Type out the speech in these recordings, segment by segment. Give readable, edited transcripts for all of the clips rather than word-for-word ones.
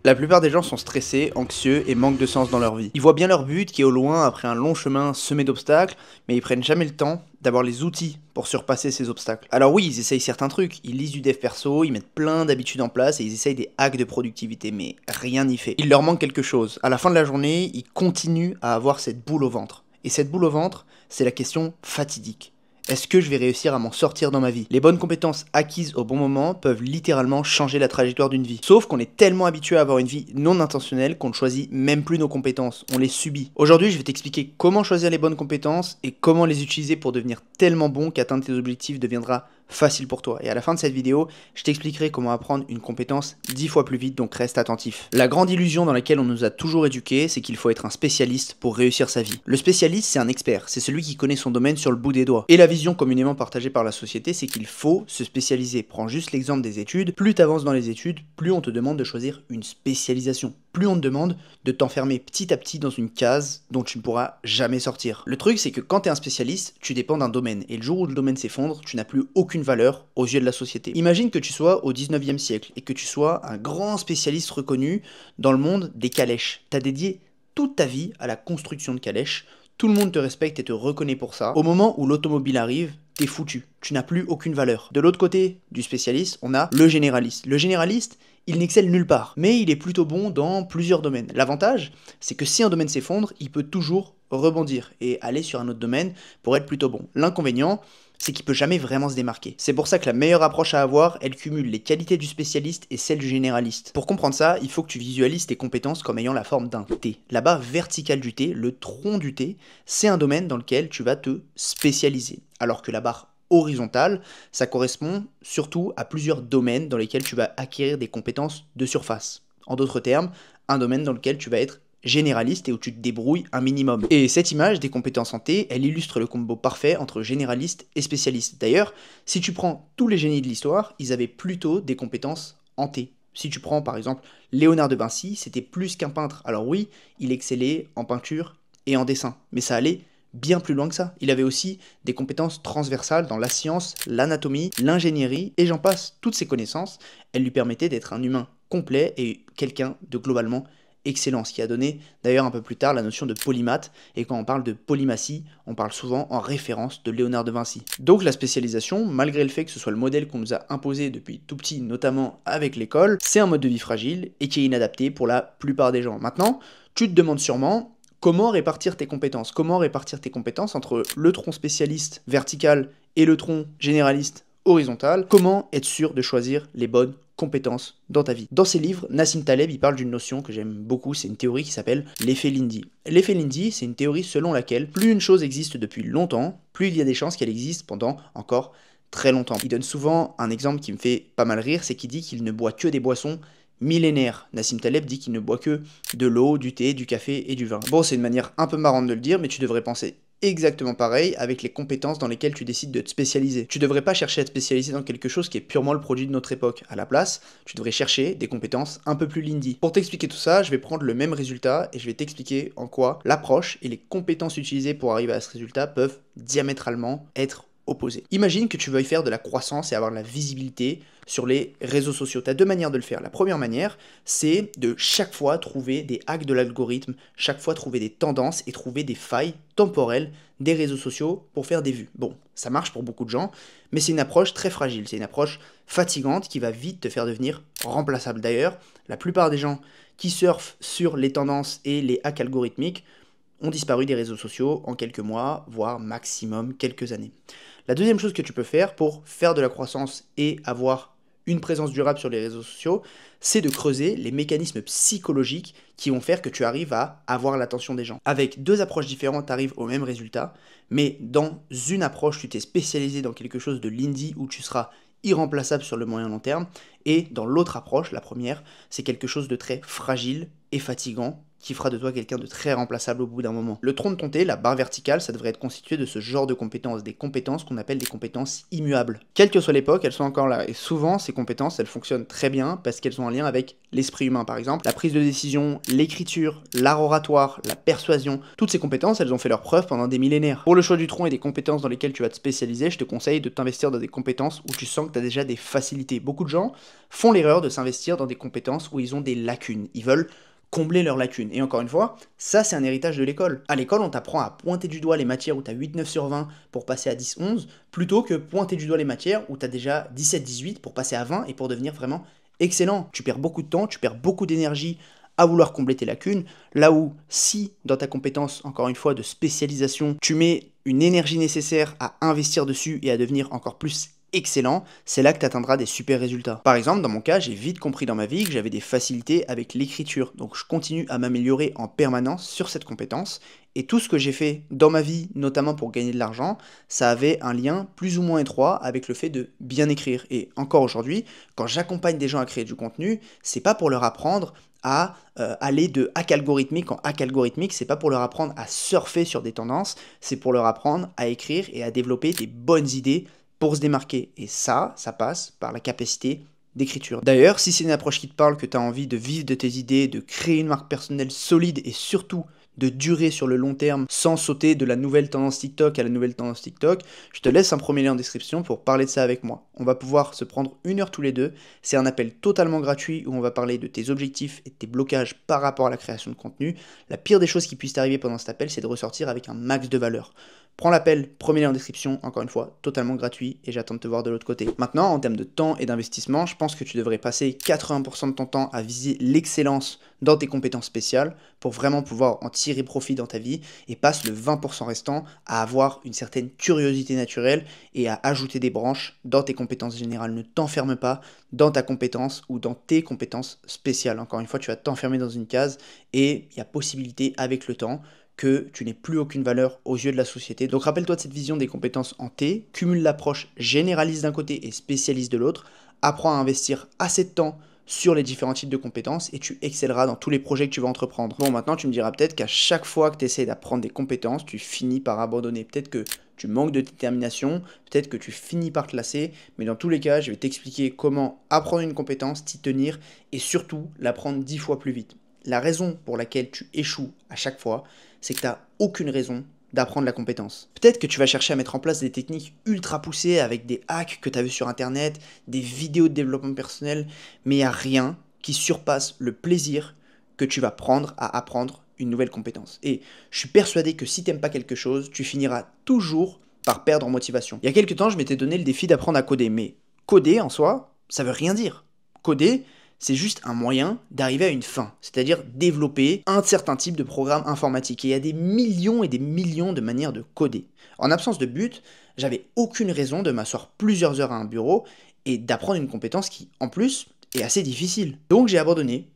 La plupart des gens sont stressés, anxieux et manquent de sens dans leur vie. Ils voient bien leur but qui est au loin après un long chemin semé d'obstacles, mais ils prennent jamais le temps d'avoir les outils pour surpasser ces obstacles. Alors oui, ils essayent certains trucs, ils lisent du dev perso, ils mettent plein d'habitudes en place et ils essayent des hacks de productivité, mais rien n'y fait. Il leur manque quelque chose. À la fin de la journée, ils continuent à avoir cette boule au ventre. Et cette boule au ventre, c'est la question fatidique. Est-ce que je vais réussir à m'en sortir dans ma vie? Les bonnes compétences acquises au bon moment peuvent littéralement changer la trajectoire d'une vie. Sauf qu'on est tellement habitué à avoir une vie non intentionnelle qu'on ne choisit même plus nos compétences, on les subit. Aujourd'hui, je vais t'expliquer comment choisir les bonnes compétences et comment les utiliser pour devenir tellement bon qu'atteindre tes objectifs deviendra facile pour toi. Et à la fin de cette vidéo, je t'expliquerai comment apprendre une compétence 10 fois plus vite, donc reste attentif. La grande illusion dans laquelle on nous a toujours éduqués, c'est qu'il faut être un spécialiste pour réussir sa vie. Le spécialiste, c'est un expert, c'est celui qui connaît son domaine sur le bout des doigts. Et la vision communément partagée par la société, c'est qu'il faut se spécialiser. Prends juste l'exemple des études, plus tu avances dans les études, plus on te demande de choisir une spécialisation. Plus on te demande de t'enfermer petit à petit dans une case dont tu ne pourras jamais sortir. Le truc, c'est que quand tu es un spécialiste, tu dépends d'un domaine, et le jour où le domaine s'effondre, tu n'as plus aucune valeur aux yeux de la société. Imagine que tu sois au 19e siècle, et que tu sois un grand spécialiste reconnu dans le monde des calèches. Tu as dédié toute ta vie à la construction de calèches, tout le monde te respecte et te reconnaît pour ça. Au moment où l'automobile arrive, t'es foutu, tu n'as plus aucune valeur. De l'autre côté du spécialiste, on a le généraliste. Le généraliste, il n'excelle nulle part, mais il est plutôt bon dans plusieurs domaines. L'avantage, c'est que si un domaine s'effondre, il peut toujours rebondir et aller sur un autre domaine pour être plutôt bon. L'inconvénient, c'est qu'il peut jamais vraiment se démarquer. C'est pour ça que la meilleure approche à avoir, elle cumule les qualités du spécialiste et celles du généraliste. Pour comprendre ça, il faut que tu visualises tes compétences comme ayant la forme d'un T. La barre verticale du T, le tronc du T, c'est un domaine dans lequel tu vas te spécialiser. Alors que la barre horizontale, ça correspond surtout à plusieurs domaines dans lesquels tu vas acquérir des compétences de surface. En d'autres termes, un domaine dans lequel tu vas être généraliste et où tu te débrouilles un minimum. Et cette image des compétences en T, elle illustre le combo parfait entre généraliste et spécialiste. D'ailleurs, si tu prends tous les génies de l'histoire, ils avaient plutôt des compétences en T. Si tu prends par exemple Léonard de Vinci, c'était plus qu'un peintre. Alors oui, il excellait en peinture et en dessin, mais ça allait bien plus loin que ça. Il avait aussi des compétences transversales dans la science, l'anatomie, l'ingénierie, et j'en passe. Toutes ces connaissances, elles lui permettaient d'être un humain complet et quelqu'un de globalement excellent, ce qui a donné d'ailleurs un peu plus tard la notion de polymathe, et quand on parle de polymatie, on parle souvent en référence de Léonard de Vinci. Donc la spécialisation, malgré le fait que ce soit le modèle qu'on nous a imposé depuis tout petit, notamment avec l'école, c'est un mode de vie fragile et qui est inadapté pour la plupart des gens. Maintenant, tu te demandes sûrement comment répartir tes compétences. Comment répartir tes compétences entre le tronc spécialiste vertical et le tronc généraliste horizontal? Comment être sûr de choisir les bonnes compétences dans ta vie? Dans ses livres, Nassim Taleb, il parle d'une notion que j'aime beaucoup, c'est une théorie qui s'appelle l'effet Lindy. L'effet Lindy, c'est une théorie selon laquelle plus une chose existe depuis longtemps, plus il y a des chances qu'elle existe pendant encore très longtemps. Il donne souvent un exemple qui me fait pas mal rire, c'est qu'il dit qu'il ne boit que des boissons millénaire. Nassim Taleb dit qu'il ne boit que de l'eau, du thé, du café et du vin. Bon, c'est une manière un peu marrante de le dire, mais tu devrais penser exactement pareil avec les compétences dans lesquelles tu décides de te spécialiser. Tu devrais pas chercher à te spécialiser dans quelque chose qui est purement le produit de notre époque. À la place, tu devrais chercher des compétences un peu plus lindy. Pour t'expliquer tout ça, je vais prendre le même résultat et je vais t'expliquer en quoi l'approche et les compétences utilisées pour arriver à ce résultat peuvent diamétralement être opposé. Imagine que tu veuilles faire de la croissance et avoir de la visibilité sur les réseaux sociaux. Tu as deux manières de le faire. La première manière, c'est de chaque fois trouver des hacks de l'algorithme, chaque fois trouver des tendances et trouver des failles temporelles des réseaux sociaux pour faire des vues. Bon, ça marche pour beaucoup de gens, mais c'est une approche très fragile, c'est une approche fatigante qui va vite te faire devenir remplaçable. D'ailleurs, la plupart des gens qui surfent sur les tendances et les hacks algorithmiques ont disparu des réseaux sociaux en quelques mois, voire maximum quelques années. La deuxième chose que tu peux faire pour faire de la croissance et avoir une présence durable sur les réseaux sociaux, c'est de creuser les mécanismes psychologiques qui vont faire que tu arrives à avoir l'attention des gens. Avec deux approches différentes, tu arrives au même résultat, mais dans une approche, tu t'es spécialisé dans quelque chose de lindy où tu seras irremplaçable sur le moyen long terme, et dans l'autre approche, la première, c'est quelque chose de très fragile et fatigant qui fera de toi quelqu'un de très remplaçable au bout d'un moment. Le tronc de ton thé, la barre verticale, ça devrait être constitué de ce genre de compétences, des compétences qu'on appelle des compétences immuables. Quelle que soit l'époque, elles sont encore là. Et souvent, ces compétences, elles fonctionnent très bien parce qu'elles ont un lien avec l'esprit humain, par exemple. La prise de décision, l'écriture, l'art oratoire, la persuasion, toutes ces compétences, elles ont fait leurs preuves pendant des millénaires. Pour le choix du tronc et des compétences dans lesquelles tu vas te spécialiser, je te conseille de t'investir dans des compétences où tu sens que tu as déjà des facilités. Beaucoup de gens font l'erreur de s'investir dans des compétences où ils ont des lacunes. Ils veulent combler leurs lacunes. Et encore une fois, ça c'est un héritage de l'école. À l'école, on t'apprend à pointer du doigt les matières où tu as 8-9 sur 20 pour passer à 10-11, plutôt que pointer du doigt les matières où tu as déjà 17-18 pour passer à 20 et pour devenir vraiment excellent. Tu perds beaucoup de temps, tu perds beaucoup d'énergie à vouloir combler tes lacunes, là où si dans ta compétence, encore une fois, de spécialisation, tu mets une énergie nécessaire à investir dessus et à devenir encore plus excellent, c'est là que tu atteindras des super résultats. Par exemple, dans mon cas, j'ai vite compris dans ma vie que j'avais des facilités avec l'écriture, donc je continue à m'améliorer en permanence sur cette compétence, et tout ce que j'ai fait dans ma vie, notamment pour gagner de l'argent, ça avait un lien plus ou moins étroit avec le fait de bien écrire. Et encore aujourd'hui, quand j'accompagne des gens à créer du contenu, c'est pas pour leur apprendre à aller de hack algorithmique en hack algorithmique, c'est pas pour leur apprendre à surfer sur des tendances, c'est pour leur apprendre à écrire et à développer des bonnes idées pour se démarquer. Et ça passe par la capacité d'écriture. D'ailleurs, si c'est une approche qui te parle, que tu as envie de vivre de tes idées, de créer une marque personnelle solide et surtout de durer sur le long terme sans sauter de la nouvelle tendance TikTok à la nouvelle tendance TikTok, je te laisse un premier lien en description pour parler de ça avec moi. On va pouvoir se prendre 1 heure tous les deux. C'est un appel totalement gratuit où on va parler de tes objectifs et de tes blocages par rapport à la création de contenu. La pire des choses qui puissent t'arriver pendant cet appel, c'est de ressortir avec un max de valeur. Prends l'appel, premier lien en description, encore une fois, totalement gratuit et j'attends de te voir de l'autre côté. Maintenant, en termes de temps et d'investissement, je pense que tu devrais passer 80% de ton temps à viser l'excellence dans tes compétences spéciales pour vraiment pouvoir en tirer profit dans ta vie et passe le 20% restant à avoir une certaine curiosité naturelle et à ajouter des branches dans tes compétences générales. Ne t'enferme pas dans ta compétence ou dans tes compétences spéciales. Encore une fois, tu vas t'enfermer dans une case et il y a possibilité avec le temps que tu n'aies plus aucune valeur aux yeux de la société. Donc rappelle-toi de cette vision des compétences en T, cumule l'approche généraliste d'un côté et spécialiste de l'autre, apprends à investir assez de temps sur les différents types de compétences et tu excelleras dans tous les projets que tu vas entreprendre. Bon, maintenant tu me diras peut-être qu'à chaque fois que tu essaies d'apprendre des compétences, tu finis par abandonner. Peut-être que tu manques de détermination, peut-être que tu finis par te lasser, mais dans tous les cas, je vais t'expliquer comment apprendre une compétence, t'y tenir et surtout l'apprendre 10 fois plus vite. La raison pour laquelle tu échoues à chaque fois, c'est que tu n'as aucune raison d'apprendre la compétence. Peut-être que tu vas chercher à mettre en place des techniques ultra poussées avec des hacks que tu as vus sur internet, des vidéos de développement personnel, mais il n'y a rien qui surpasse le plaisir que tu vas prendre à apprendre une nouvelle compétence. Et je suis persuadé que si tu n'aimes pas quelque chose, tu finiras toujours par perdre en motivation. Il y a quelques temps, je m'étais donné le défi d'apprendre à coder, mais coder en soi, ça veut rien dire. Coder, c'est juste un moyen d'arriver à une fin, c'est-à-dire développer un certain type de programme informatique. Et il y a des millions et des millions de manières de coder. En absence de but, j'avais aucune raison de m'asseoir plusieurs heures à un bureau et d'apprendre une compétence qui, en plus, est assez difficile. Donc j'ai abandonné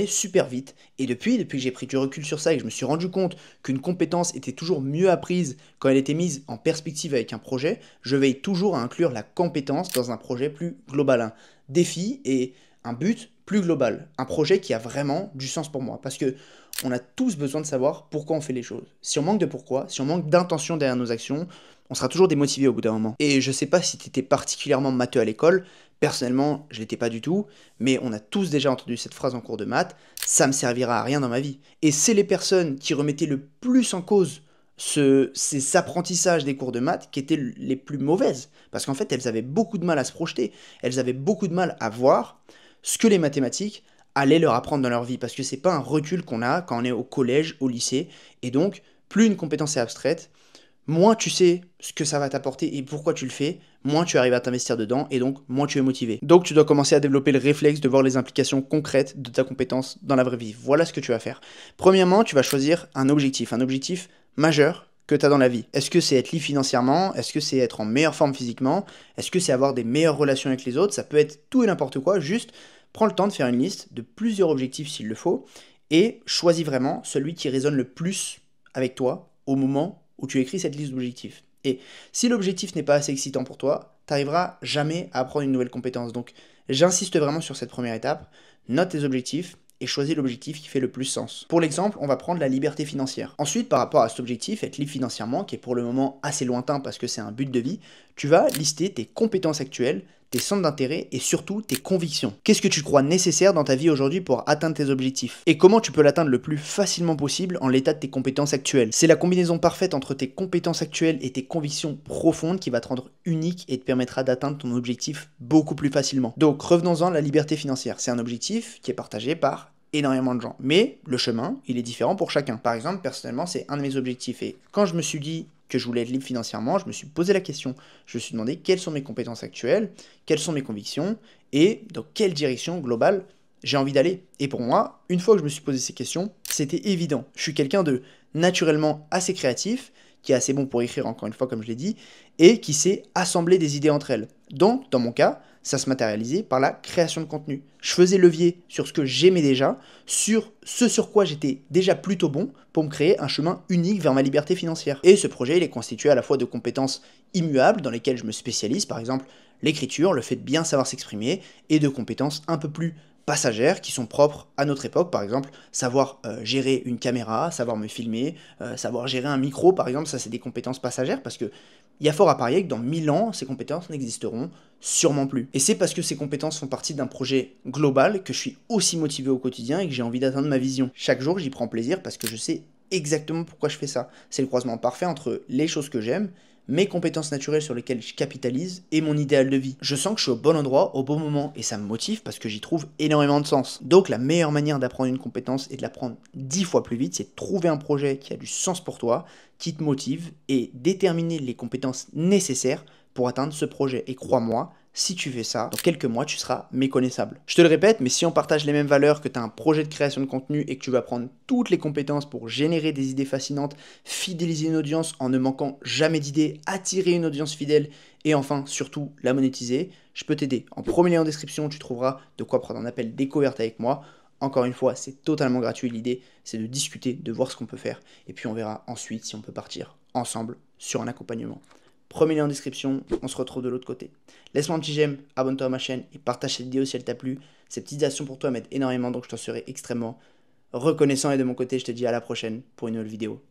super vite, et depuis que j'ai pris du recul sur ça et que je me suis rendu compte qu'une compétence était toujours mieux apprise quand elle était mise en perspective avec un projet, je veille toujours à inclure la compétence dans un projet plus global, un défi et un but plus global, un projet qui a vraiment du sens pour moi, parce que on a tous besoin de savoir pourquoi on fait les choses. Si on manque de pourquoi, si on manque d'intention derrière nos actions, on sera toujours démotivé au bout d'un moment. Et je sais pas si tu étais particulièrement matheux à l'école, personnellement je l'étais pas du tout, mais on a tous déjà entendu cette phrase en cours de maths, ça me servira à rien dans ma vie. Et c'est les personnes qui remettaient le plus en cause ces apprentissages des cours de maths qui étaient les plus mauvaises, parce qu'en fait elles avaient beaucoup de mal à se projeter, elles avaient beaucoup de mal à voir ce que les mathématiques allaient leur apprendre dans leur vie, parce que c'est pas un recul qu'on a quand on est au collège, au lycée, et donc plus une compétence est abstraite, moins tu sais ce que ça va t'apporter et pourquoi tu le fais, moins tu arrives à t'investir dedans et donc moins tu es motivé. Donc tu dois commencer à développer le réflexe de voir les implications concrètes de ta compétence dans la vraie vie. Voilà ce que tu vas faire. Premièrement, tu vas choisir un objectif majeur que tu as dans la vie. Est-ce que c'est être libre financièrement? Est-ce que c'est être en meilleure forme physiquement? Est-ce que c'est avoir des meilleures relations avec les autres? Ça peut être tout et n'importe quoi, juste prends le temps de faire une liste de plusieurs objectifs s'il le faut et choisis vraiment celui qui résonne le plus avec toi au moment où tu écris cette liste d'objectifs. Et si l'objectif n'est pas assez excitant pour toi, tu n'arriveras jamais à apprendre une nouvelle compétence. Donc j'insiste vraiment sur cette première étape, note tes objectifs et choisis l'objectif qui fait le plus sens. Pour l'exemple, on va prendre la liberté financière. Ensuite, par rapport à cet objectif, être libre financièrement, qui est pour le moment assez lointain parce que c'est un but de vie, tu vas lister tes compétences actuelles, tes centres d'intérêt et surtout tes convictions. Qu'est-ce que tu crois nécessaire dans ta vie aujourd'hui pour atteindre tes objectifs? Et comment tu peux l'atteindre le plus facilement possible en l'état de tes compétences actuelles? C'est la combinaison parfaite entre tes compétences actuelles et tes convictions profondes qui va te rendre unique et te permettra d'atteindre ton objectif beaucoup plus facilement. Donc revenons-en à la liberté financière. C'est un objectif qui est partagé par énormément de gens. Mais le chemin, il est différent pour chacun. Par exemple, personnellement, c'est un de mes objectifs. Et quand je me suis dit que je voulais être libre financièrement, je me suis posé la question. Je me suis demandé quelles sont mes compétences actuelles, quelles sont mes convictions et dans quelle direction globale j'ai envie d'aller. Et pour moi, une fois que je me suis posé ces questions, c'était évident. Je suis quelqu'un de naturellement assez créatif, qui est assez bon pour écrire, encore une fois, comme je l'ai dit, et qui sait assembler des idées entre elles. Donc, dans mon cas, ça se matérialisait par la création de contenu. Je faisais levier sur ce que j'aimais déjà, sur ce sur quoi j'étais déjà plutôt bon, pour me créer un chemin unique vers ma liberté financière. Et ce projet, il est constitué à la fois de compétences immuables, dans lesquelles je me spécialise, par exemple l'écriture, le fait de bien savoir s'exprimer, et de compétences un peu plus passagères qui sont propres à notre époque, par exemple savoir gérer une caméra, savoir me filmer, savoir gérer un micro, par exemple, ça c'est des compétences passagères parce que il y a fort à parier que dans 1000 ans, ces compétences n'existeront sûrement plus. Et c'est parce que ces compétences font partie d'un projet global que je suis aussi motivé au quotidien et que j'ai envie d'atteindre ma vision. Chaque jour, j'y prends plaisir parce que je sais exactement pourquoi je fais ça. C'est le croisement parfait entre les choses que j'aime, mes compétences naturelles sur lesquelles je capitalise et mon idéal de vie. Je sens que je suis au bon endroit, au bon moment, et ça me motive parce que j'y trouve énormément de sens. Donc la meilleure manière d'apprendre une compétence et de l'apprendre 10 fois plus vite, c'est de trouver un projet qui a du sens pour toi, qui te motive, et déterminer les compétences nécessaires pour atteindre ce projet. Et crois-moi, si tu fais ça, dans quelques mois, tu seras méconnaissable. Je te le répète, mais si on partage les mêmes valeurs, que tu as un projet de création de contenu et que tu vas prendre toutes les compétences pour générer des idées fascinantes, fidéliser une audience en ne manquant jamais d'idées, attirer une audience fidèle et enfin, surtout, la monétiser, je peux t'aider. En premier lien en description, tu trouveras de quoi prendre un appel découverte avec moi. Encore une fois, c'est totalement gratuit. L'idée, c'est de discuter, de voir ce qu'on peut faire. Et puis on verra ensuite si on peut partir ensemble sur un accompagnement. Premier lien en description, on se retrouve de l'autre côté. Laisse-moi un petit j'aime, abonne-toi à ma chaîne et partage cette vidéo si elle t'a plu. Ces petites actions pour toi m'aident énormément, donc je t'en serai extrêmement reconnaissant. Et de mon côté, je te dis à la prochaine pour une nouvelle vidéo.